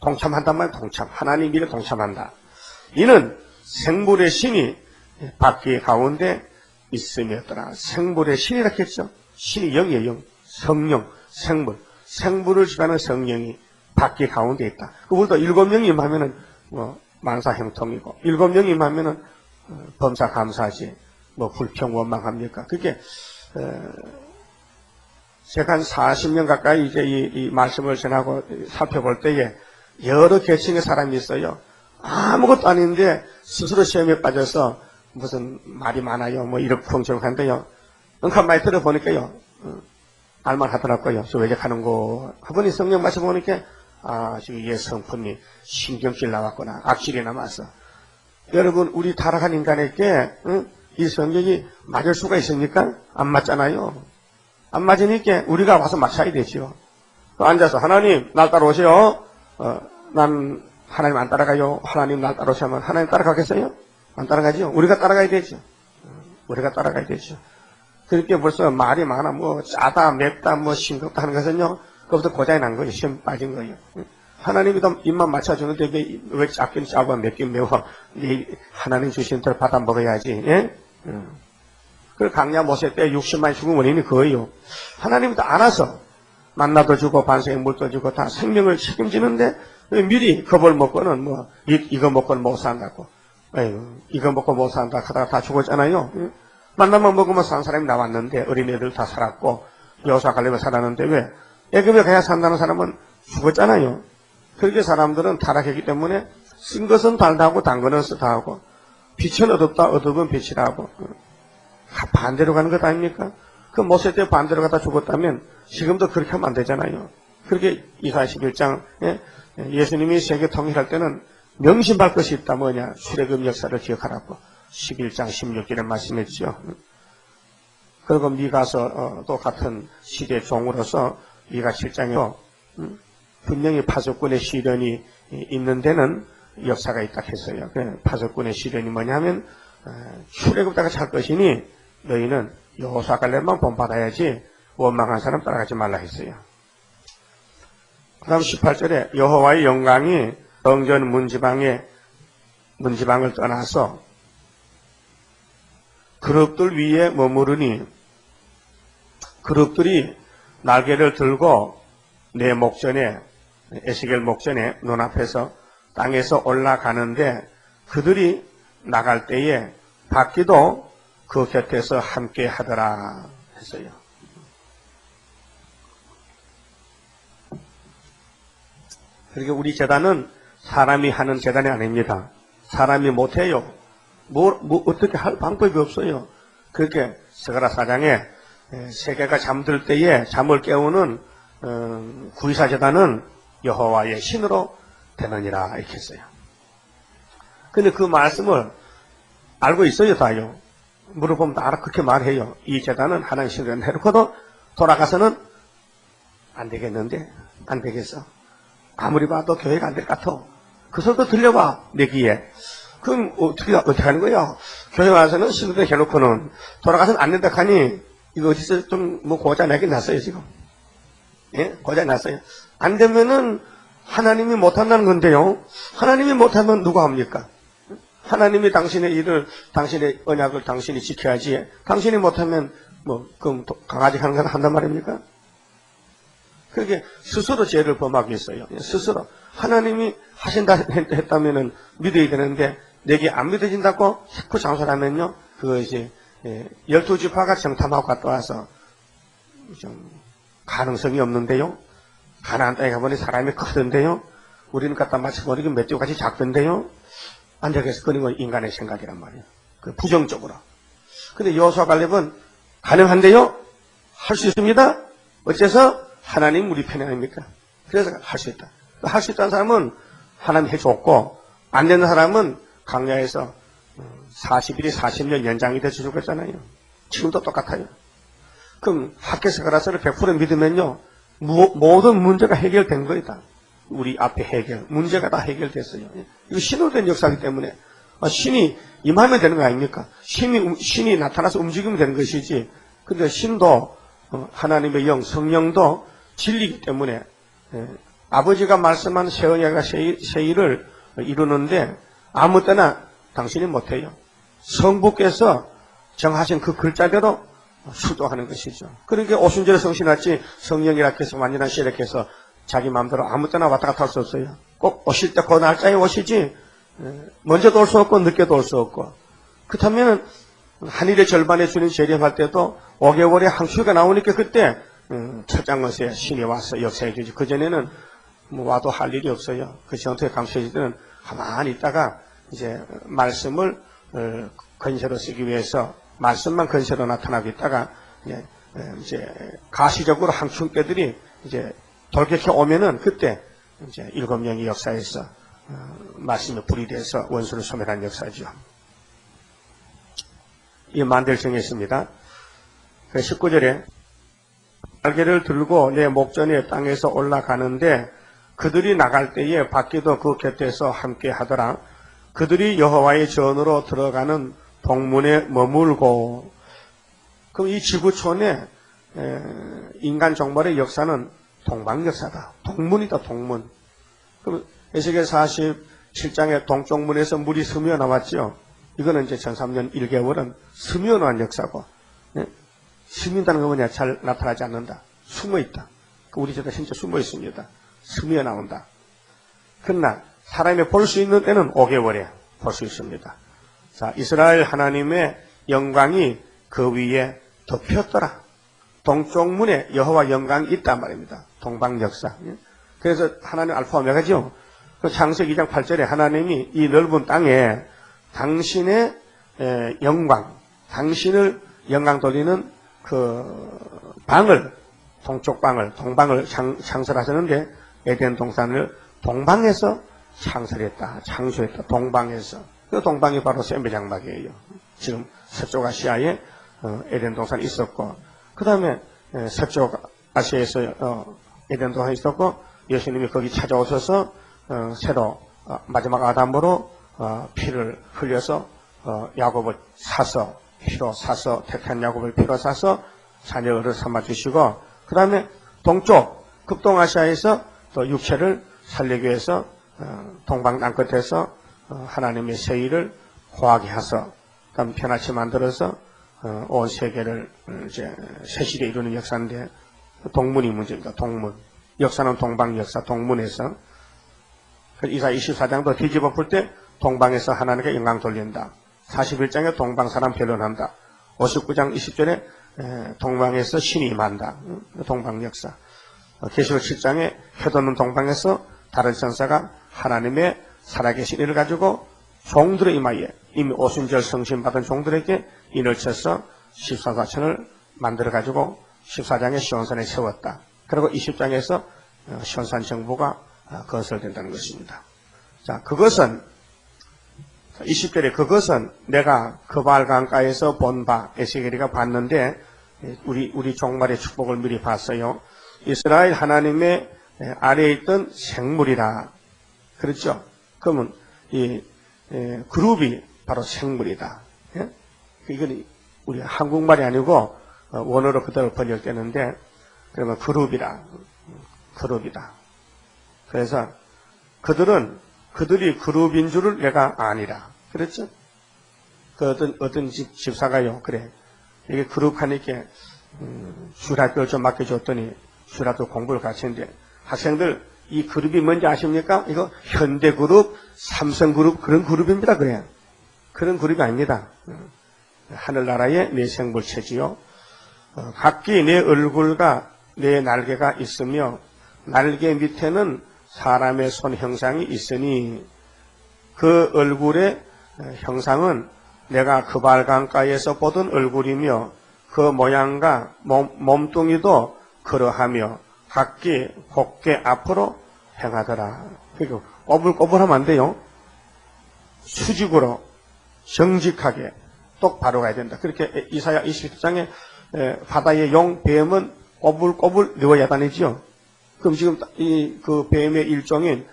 동참한단 말이에요. 동참. 하나님 일에 동참한다. 이는 생물의 신이 바퀴 가운데 있음이었더라. 생물의 신이라 했죠. 신이 영이에요. 영. 성령, 생물. 생물을 지배하는 성령이 바퀴 가운데 있다. 우리도 7명이 임하면은 만사 형통이고 7명이 임하면은 범사 감사지 불평 원망합니까? 그게 제가 한 40년 가까이 이제 이 말씀을 전하고 살펴볼 때에 여러 계층의 사람이 있어요. 아무것도 아닌데 스스로 시험에 빠져서 무슨 말이 많아요. 이렇게 풍성한데요. 그러니까 많이 들어보니까요. 알만하더라고요. 저 왜 하는 거. 그분이 성령 마셔보니까 지금 얘 성품이 신경질 나왔구나. 악질이 남았어. 여러분, 우리 타락한 인간에게 이 성경이 맞을 수가 있습니까? 안 맞잖아요. 안 맞으니까 우리가 와서 맞춰야 되죠. 앉아서 하나님 날 따라오세요. 난 하나님 안 따라가요. 하나님 날 따라오세요 하면 하나님 따라가겠어요? 안 따라가죠. 우리가 따라가야 되죠. 우리가 따라가야 되죠. 그렇게 벌써 말이 많아. 짜다, 맵다, 싱겁다 하는 것은요. 그것부터 고장이 난 거예요. 시험 빠진 거예요. 하나님이 더 입만 맞춰주는데 왜 작긴 짜고 맵긴 매워. 하나님 주신 대로 받아 먹어야지. 예? 그 강야 모세 때 60만이 죽은 원인이 그거예요. 하나님이 다 알아서 만나도 주고 반석에 물도 주고 다 생명을 책임지는데 미리 겁을 먹고는 이거 먹고는 못 산다고. 이거 먹고 못 산다 하다가 다 죽었잖아요. 만나만 먹으면 산 사람이 나왔는데 어린애들 다 살았고 여호수아 갈렙이 살았는데 왜? 애굽에 가야 산다는 사람은 죽었잖아요. 그렇게 사람들은 타락했기 때문에 쓴 것은 달다 하고 단 것은 쓰다 하고 빛은 어둡다 어둡은 빛이라 하고 반대로 가는 것 아닙니까? 그 모세 때 반대로 가다 죽었다면 지금도 그렇게 하면 안 되잖아요. 그렇게 이사야 11장 예수님이 세계 통일할 때는 명심할 것이 있다. 뭐냐? 출애굽 역사를 기억하라고 11장 16절에 말씀했죠. 그리고 미가서 또 같은 시대 종으로서 미가 7장에도 분명히 파수꾼의 시련이 있는 데는 역사가 있다 했어요. 파수꾼의 시련이 뭐냐면 출애굽다가 잘 것이니 너희는 여호수아 갈렙만 본받아야지 원망한 사람 따라가지 말라 했어요. 그 다음 18절에 여호와의 영광이 성전 문지방을 떠나서 그룹들 위에 머무르니 그룹들이 날개를 들고 내 목전에 에스겔 목전에 눈앞에서 땅에서 올라가는데 그들이 나갈 때에 바퀴도 그 곁에서 함께 하더라 했어요. 그러니까 우리 제단은 사람이 하는 제단이 아닙니다. 사람이 못해요. 어떻게 할 방법이 없어요. 그렇게 스가랴 4장에 세계가 잠들 때에 잠을 깨우는 구이사 제단은 여호와의 신으로 되느니라 이렇게 했어요. 근데 그 말씀을 알고 있어요, 다요. 물어보면 다 알아 그렇게 말해요. 이 제단은 하나님 신으로 해놓고도 돌아가서는 안 되겠는데 안 되겠어. 아무리 봐도 교회가 안 될 것 같아. 그 소리도 들려봐 내 귀에. 그럼 어떻게 하는 거야? 교회 와서는 신으로 해놓고는 돌아가서는 안 된다 하니 이거 어디서 좀 고자 내긴 났어요 지금. 예? 고자 났어요. 안 되면은 하나님이 못한다는 건데요. 하나님이 못하면 누가 합니까? 하나님이 당신의 일을, 당신의 언약을 당신이 지켜야지. 당신이 못하면 그럼 강아지 하는 건 한단 말입니까? 그렇게 스스로 죄를 범하고 있어요. 스스로. 하나님이 하신다 했다면은 믿어야 되는데 내게 안 믿어진다고 자꾸 장소하면요. 그거 이제 12지파가 정탐하고 갔다 와서 좀 가능성이 없는데요. 가나안 땅에 가보니 사람이 크던데요. 우리는 갖다 맞춰보니 멧돼지같이 작던데요. 안 되겠어. 그건 인간의 생각이란 말이에요. 그 부정적으로. 근데 여호수아 갈렙은 가능한데요. 할 수 있습니다. 어째서? 하나님 우리 편이 아닙니까? 그래서 할 수 있다. 할 수 있다는 사람은 하나님 해줬고 안 되는 사람은 강야에서 40일이 40년 연장이 돼서 죽었잖아요. 지금도 똑같아요. 그럼 학교에서 가라서를 100% 믿으면요. 모든 문제가 해결된 거이다. 우리 앞에 문제가 다 해결됐어요. 이거 신으로 된 역사이기 때문에 신이 임하면 되는 거 아닙니까? 신이 나타나서 움직이면 되는 것이지. 근데 신도 하나님의 영, 성령도 진리이기 때문에 아버지가 말씀한 새 언약과 새 일을 이루는데 아무 때나 당신이 못해요. 성부께서 정하신 그 글자대로 수도하는 것이죠. 그러니까 오순절에 성신 왔지 성령이라 해서 완전한 시력해서 자기 마음대로 아무 때나 왔다 갔다 할 수 없어요. 꼭 오실 때 그 날짜에 오시지 먼저도 올 수 없고 늦게도 올 수 없고. 그렇다면 한일의 절반에 주님 재림할 때도 5개월에 한 휴가 나오니까 그때 첫 장것에 신이 와서 역사해 주지. 그전에는 뭐 와도 할 일이 없어요. 그 전투에 감수해질 때는 가만히 있다가 이제 말씀을 건세로 쓰기 위해서 말씀만 건세로 나타나고 있다가 이제 가시적으로 항충대들이 이제 돌격해 오면은 그때 이제 7명이 역사에서 말씀의 불이 돼서 원수를 소멸한 역사죠. 이 만델성에 있습니다. 19절에 날개를 들고 내 목전에 땅에서 올라가는데 그들이 나갈 때에 바퀴도 그 곁에서 함께 하더라. 그들이 여호와의 전으로 들어가는 동문에 머물고. 그럼 이 지구촌의 인간 종말의 역사는 동방 역사다. 동문이다, 동문. 그럼 에스겔 47장의 동쪽문에서 물이 스며 나왔죠. 이거는 이제 1003년 1개월은 스며 나온 역사고, 스민다는 건 뭐냐? 잘 나타나지 않는다. 숨어 있다. 우리 제가 진짜 숨어 있습니다. 스며 나온다. 그러나 사람이 볼 수 있는 때는 5개월에 볼 수 있습니다. 자, 이스라엘 하나님의 영광이 그 위에 덮였더라. 동쪽 문에 여호와 영광이 있단 말입니다. 동방 역사. 그래서 하나님 알파 오메가죠. 그 창세기 2장 8절에 하나님이 이 넓은 땅에 당신의 영광, 당신을 영광 돌리는 그 방을, 동쪽 방을, 동방을 창설하셨는데 에덴 동산을 동방에서 창설했다, 창조했다. 동방에서. 그 동방이 바로 셈베 장막이에요. 지금 서쪽 아시아에 에덴 동산이 있었고, 그 다음에 서쪽 아시아에서 에덴 동산이 있었고, 예수님이 거기 찾아오셔서 새로 마지막 아담으로 피를 흘려서 야곱을 사서 피로 사서 택한 야곱을 피로 사서 자녀를 삼아주시고, 그 다음에 동쪽 급동아시아에서 또 육체를 살리기 위해서 동방 땅끝에서 하나님의 세일을 호하게 하서 그다음 편하게 만들어서 온 세계를 이제 세시대 이루는 역사인데 동문이 문제입니다. 동문. 역사는 동방 역사, 동문에서. 이사야 24장도 뒤집어 볼 때 동방에서 하나님께 영광 돌린다. 41장에 동방 사람 변론한다. 59장 20절에 동방에서 신이 임한다. 동방 역사. 계시록 7장에 혀돋는 동방에서 다른 천사가 하나님의 살아계신 이를 가지고 종들의 이마에 이미 오순절 성신받은 종들에게 인을 쳐서 14사천을 만들어가지고 14장에 시온산에 세웠다. 그리고 20장에서 시온산 정부가 건설된다는 것입니다. 자, 그것은 20절에 그것은 내가 그발 강가에서 본 바 에스겔이가 봤는데 우리 종말의 축복을 미리 봤어요. 이스라엘 하나님의 아래에 있던 생물이라. 그렇죠? 그러면 이 그룹이 바로 생물이다. 예? 이건 우리 한국말이 아니고 원어로 그대로 번역되는데 그러면 그룹이다. 그래서 그들이 그룹인 줄을 내가 아니라. 그렇죠? 그 어떤 집사가요. 그래. 이게 그룹 하니까 주일학교를 좀 맡겨줬더니 주일학교 공부를 같이 했는데 학생들 이 그룹이 뭔지 아십니까? 이거 현대그룹, 삼성그룹 그런 그룹입니다. 그래. 그런 그룹이 아닙니다. 하늘나라의 내 생물체지요. 각기 내 얼굴과 내 날개가 있으며 날개 밑에는 사람의 손 형상이 있으니 그 얼굴의 형상은 내가 그발 강가에서 보던 얼굴이며 그 모양과 몸뚱이도 그러하며 각기 곱게 앞으로 행하더라. 그리고 꼬불꼬불하면 안 돼요. 수직으로 정직하게 똑바로 가야 된다. 그렇게 이사야 27장에 바다의 용, 뱀은 꼬불꼬불 누워야 다니죠. 그럼 지금 그 뱀의 일종인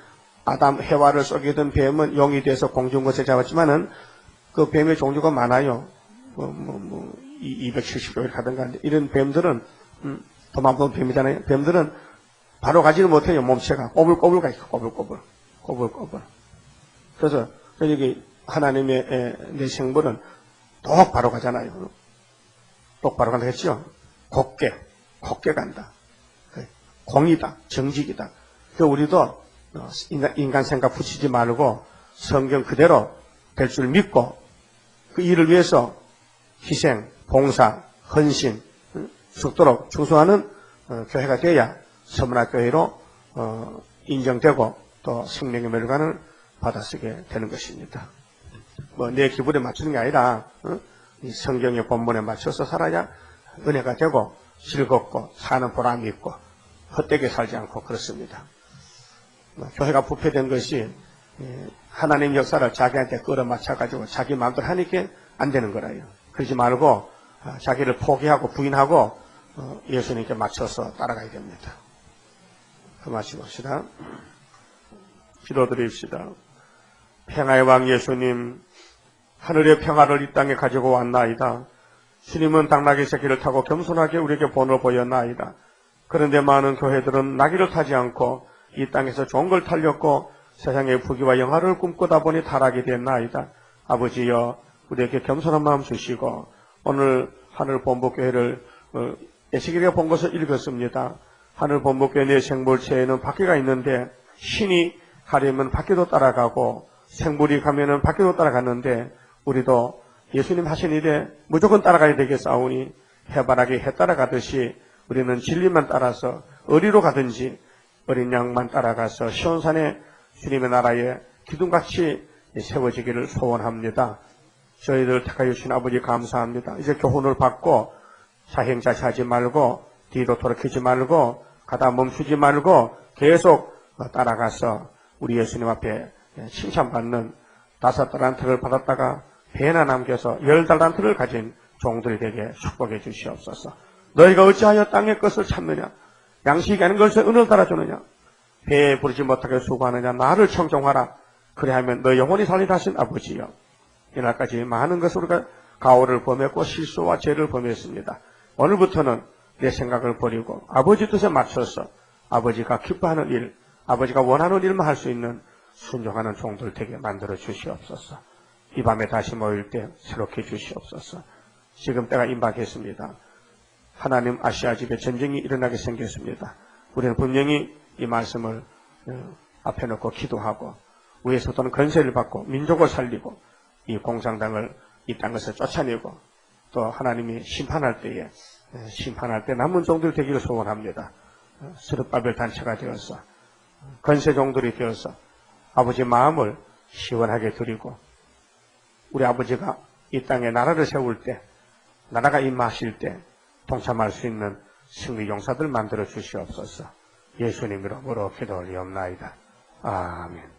아담, 해와를 쏘게 된 뱀은 용이 돼서 공중것을 잡았지만은 그 뱀의 종류가 많아요. 270조 가든가. 이런 뱀들은 도망보는 뱀이잖아요. 뱀들은 바로 가지를 못해요. 몸체가 꼬불꼬불 가요. 꼬불꼬불. 그래서 여기 하나님의 내 생물은 똑바로 가잖아요. 똑바로 간다 했죠? 곱게 간다. 공이다, 정직이다. 우리도 인간 생각 붙이지 말고 성경 그대로 될 줄 믿고 그 일을 위해서 희생, 봉사, 헌신, 죽도록 충성하는 교회가 돼야 서문화 교회로 인정되고 또 생명의 멸관을 받아쓰게 되는 것입니다. 내 기분에 맞추는 게 아니라 이 성경의 본문에 맞춰서 살아야 은혜가 되고 즐겁고 사는 보람이 있고 헛되게 살지 않고 그렇습니다. 교회가 부패된 것이 하나님 역사를 자기한테 끌어맞춰가지고 자기 마음대로 하니까 안 되는 거라요. 그러지 말고 자기를 포기하고 부인하고 예수님께 맞춰서 따라가야 됩니다. 그만하시고 봅시다. 기도드립시다. 평화의 왕 예수님, 하늘의 평화를 이 땅에 가지고 왔나이다. 주님은 당나귀 새끼를 타고 겸손하게 우리에게 본을 보였나이다. 그런데 많은 교회들은 나귀를 타지 않고 이 땅에서 좋은 걸 탈렸고 세상의 부귀와 영화를 꿈꾸다 보니 타락이 됐나이다. 아버지여, 우리에게 겸손한 마음 주시고 오늘 하늘본부교회를 에스겔에 본 것을 읽었습니다. 하늘본부교회 내 생물체에는 바퀴가 있는데 신이 가려면 바퀴도 따라가고 생물이 가면은 바퀴도 따라갔는데 우리도 예수님 하신 일에 무조건 따라가야 되겠사오니 해바라기 해 따라가듯이 우리는 진리만 따라서 어디로 가든지 어린 양만 따라가서 시온산에 주님의 나라에 기둥같이 세워지기를 소원합니다. 저희들 택하여 주신 아버지 감사합니다. 이제 교훈을 받고 자행자시하지 말고 뒤로 돌이키지 말고 가다 멈추지 말고 계속 따라가서 우리 예수님 앞에 칭찬받는 5달란트를 받았다가 배나 남겨서 10달란트를 가진 종들이 되게 축복해 주시옵소서. 너희가 어찌하여 땅의 것을 찾느냐? 양식이 아닌 것을 은을 달아주느냐? 배에 부르지 못하게 수고하느냐? 나를 청종하라. 그래야면 너 영원히 살리다 하신 아버지여, 이날까지 많은 것을 우리가 가오를 범했고 실수와 죄를 범했습니다. 오늘부터는 내 생각을 버리고 아버지 뜻에 맞춰서 아버지가 기뻐하는 일, 아버지가 원하는 일만 할 수 있는 순종하는 종들 되게 만들어 주시옵소서. 이 밤에 다시 모일 때 새롭게 주시옵소서. 지금 때가 임박했습니다. 하나님, 아시아 집에 전쟁이 일어나게 생겼습니다. 우리는 분명히 이 말씀을 앞에 놓고 기도하고 위에서부터는 건세를 받고 민족을 살리고 이 공산당을 이 땅에서 쫓아내고 또 하나님이 심판할 때 남은 종들 되기를 소원합니다. 스룹바벨 단체가 되어서 건세 종들이 되어서 아버지 마음을 시원하게 드리고 우리 아버지가 이 땅에 나라를 세울 때, 나라가 임하실 때 동참할 수 있는 승리 용사들 만들어 주시옵소서. 예수님 이름으로 기도 올리옵나이다. 아멘.